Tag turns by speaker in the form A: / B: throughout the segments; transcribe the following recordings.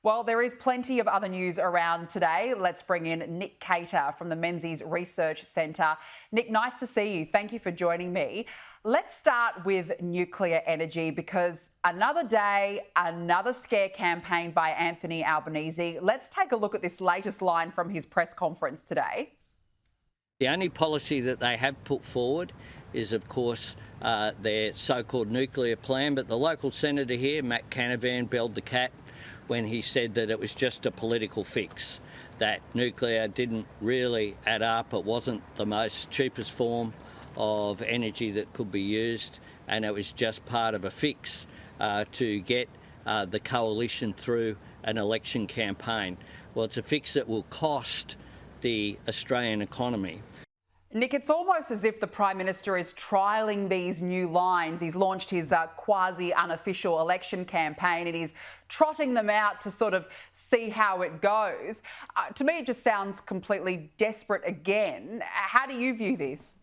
A: Well, there is plenty of other news around today. Let's bring in Nick Cater from the Menzies Research Centre. Nick, nice to see you. Thank you for joining me. Let's start with nuclear energy because another day, another scare campaign by Anthony Albanese. Let's take a look at this latest line from his press conference today.
B: The only policy that they have put forward is, of course, their so-called nuclear plan. But the local senator here, Matt Canavan, belled the cat when he said that it was just a political fix, that nuclear didn't really add up, it wasn't the most cheapest form of energy that could be used, and it was just part of a fix to get the coalition through an election campaign. Well, it's a fix that will cost the Australian economy.
A: Nick, it's almost as if the Prime Minister is trialling these new lines. He's launched his quasi-unofficial election campaign and he's trotting them out to sort of see how it goes. To me, it just sounds completely desperate again. How do you view this?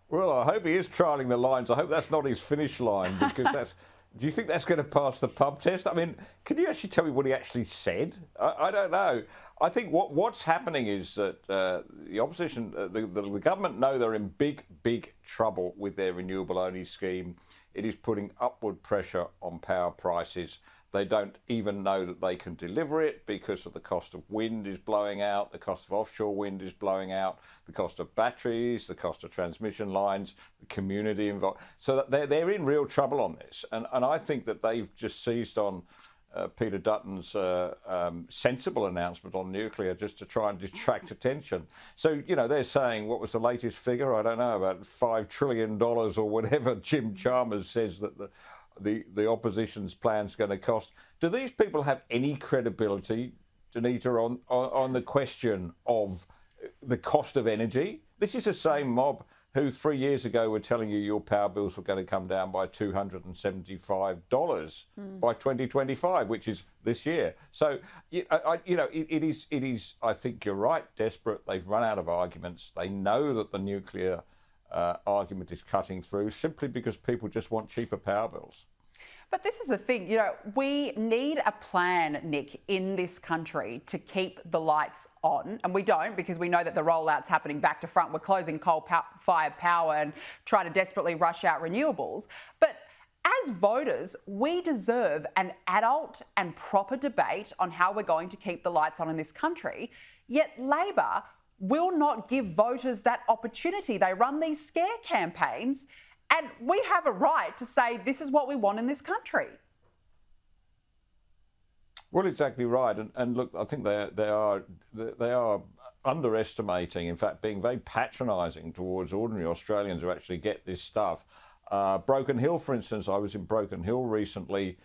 C: Well, I hope he is trialling the lines. I hope that's not his finish line because that's... Do you think that's going to pass the pub test? I mean, can you actually tell me what he actually said? I don't know. I think what's happening is that the opposition, the government know they're in big trouble with their renewable-only scheme. It is putting upward pressure on power prices. They don't even know that they can deliver it because of the cost of wind is blowing out, the cost of offshore wind is blowing out, the cost of batteries, the cost of transmission lines, the community involved. So they're in real trouble on this. And I think that they've just seized on Peter Dutton's sensible announcement on nuclear just to try and detract attention. So, you know, they're saying, what was the latest figure? I don't know, about $5 trillion or whatever Jim Chalmers says that the opposition's plan's going to cost. Do these people have any credibility, Danita, on the question of the cost of energy? This is the same mob who 3 years ago were telling you your power bills were going to come down by $275 by 2025, which is this year. So, it is, I think you're right, desperate. They've run out of arguments. They know that the nuclear argument is cutting through simply because people just want cheaper power bills.
A: But this is the thing, you know, we need a plan, Nick, in this country to keep the lights on. And we don't, because we know that the rollout's happening back to front. We're closing coal-fired power and trying to desperately rush out renewables. But as voters, we deserve an adult and proper debate on how we're going to keep the lights on in this country. Yet Labor will not give voters that opportunity. They run these scare campaigns, and we have a right to say this is what we want in this country.
C: Well, exactly right. And look, I think they are underestimating, in fact, being very patronising towards ordinary Australians who actually get this stuff. Broken Hill, for instance, I was in Broken Hill recently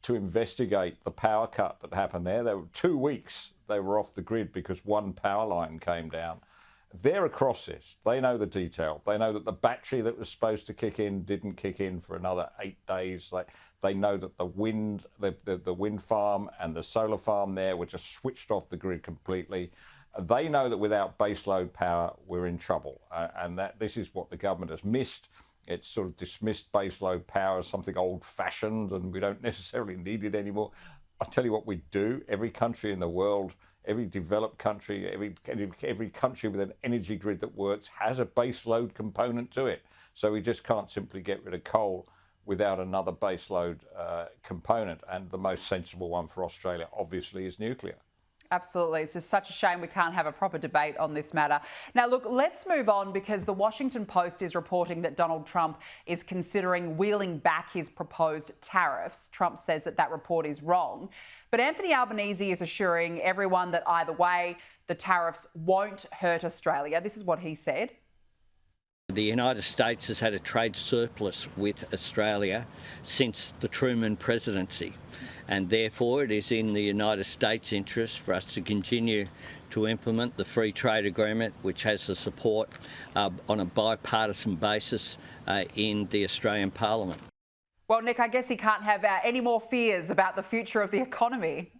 C: to investigate the power cut that happened there. There were 2 weeks they were off the grid because one power line came down. They're across this. They know the detail. They know that the battery that was supposed to kick in didn't kick in for another 8 days. They know that the wind farm and the solar farm there were just switched off the grid completely. They know that without baseload power, we're in trouble. And that this is what the government has missed. It's sort of dismissed baseload power as something old-fashioned and we don't necessarily need it anymore. I'll tell you what we do. Every country in the world, every developed country, every country with an energy grid that works has a baseload component to it. So we just can't simply get rid of coal without another baseload component. And the most sensible one for Australia, obviously, is nuclear.
A: Absolutely. It's just such a shame we can't have a proper debate on this matter. Now, look, let's move on because the Washington Post is reporting that Donald Trump is considering wheeling back his proposed tariffs. Trump says that report is wrong. But Anthony Albanese is assuring everyone that either way, the tariffs won't hurt Australia. This is what he said.
B: The United States has had a trade surplus with Australia since the Truman presidency, and therefore it is in the United States' interest for us to continue to implement the free trade agreement, which has the support on a bipartisan basis in the Australian Parliament.
A: Well, Nick, I guess he can't have any more fears about the future of the economy.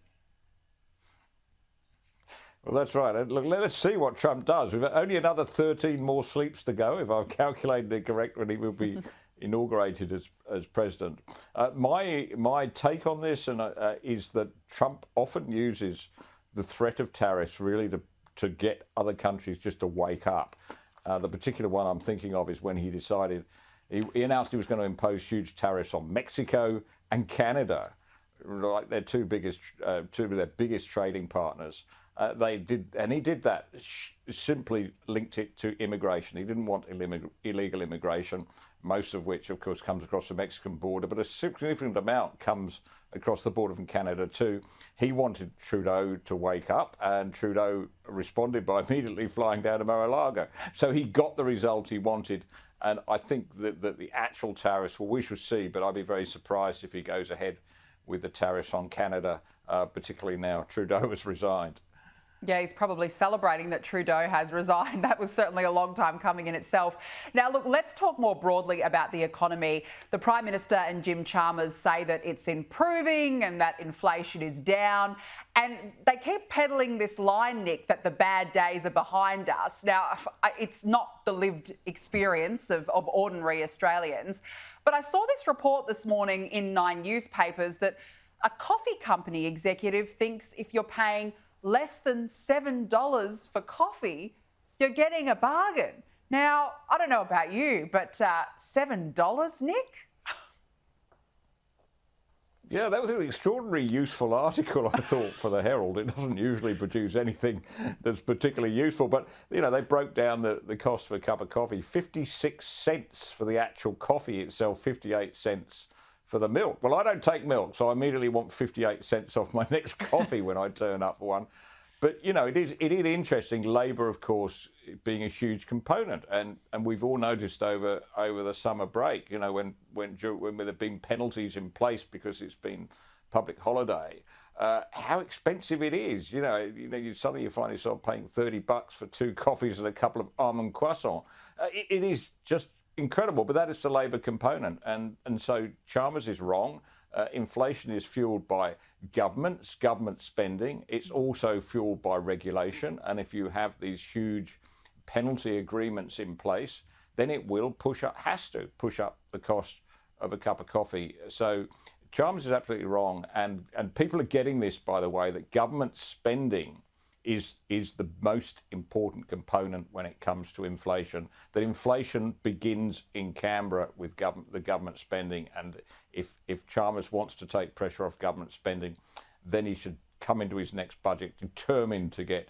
C: Well, that's right. Look, let's see what Trump does. We've only another 13 more sleeps to go. If I've calculated it correctly, inaugurated as president. My take on this is that Trump often uses the threat of tariffs really to get other countries just to wake up. The particular one I'm thinking of is when he decided, he announced he was going to impose huge tariffs on Mexico and Canada, like their two of their biggest trading partners. He did that, simply linked it to immigration. He didn't want illegal immigration, most of which, of course, comes across the Mexican border, but a significant amount comes across the border from Canada too. He wanted Trudeau to wake up, and Trudeau responded by immediately flying down to Mar-a-Lago. So he got the result he wanted, and I think that the actual tariffs, well, we shall see, but I'd be very surprised if he goes ahead with the tariffs on Canada, particularly now Trudeau has resigned.
A: Yeah, he's probably celebrating that Trudeau has resigned. That was certainly a long time coming in itself. Now, look, let's talk more broadly about the economy. The Prime Minister and Jim Chalmers say that it's improving and that inflation is down. And they keep peddling this line, Nick, that the bad days are behind us. Now, it's not the lived experience of ordinary Australians. But I saw this report this morning in 9 newspapers that a coffee company executive thinks if you're paying less than $7 for coffee, you're getting a bargain. Now, I don't know about you, but $7, Nick?
C: Yeah, that was an extraordinarily useful article, I thought, for the Herald. It doesn't usually produce anything that's particularly useful, but, you know, they broke down the cost for a cup of coffee. 56 cents for the actual coffee itself, 58 cents for the milk. Well, I don't take milk, so I immediately want 58 cents off my next coffee when I turn up for one. But, you know, it is interesting. Labour, of course, being a huge component. And we've all noticed over the summer break, you know, when there have been penalties in place because it's been public holiday, how expensive it is. You suddenly you find yourself paying $30 for 2 coffees and a couple of almond croissants. It is just incredible, but that is the Labour component. And so Chalmers is wrong. Inflation is fueled by government spending. It's also fueled by regulation. And if you have these huge penalty agreements in place, then it will has to push up the cost of a cup of coffee. So Chalmers is absolutely wrong. And people are getting this, by the way, that government spending is the most important component when it comes to inflation. That inflation begins in Canberra with the government spending, and if Chalmers wants to take pressure off government spending, then he should come into his next budget determined to get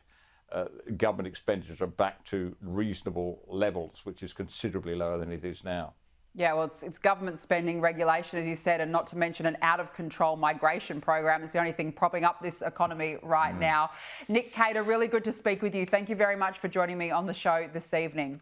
C: government expenditure back to reasonable levels, which is considerably lower than it is now.
A: Yeah, well, it's government spending, regulation, as you said, and not to mention an out-of-control migration program is the only thing propping up this economy right now. Nick Cater, really good to speak with you. Thank you very much for joining me on the show this evening.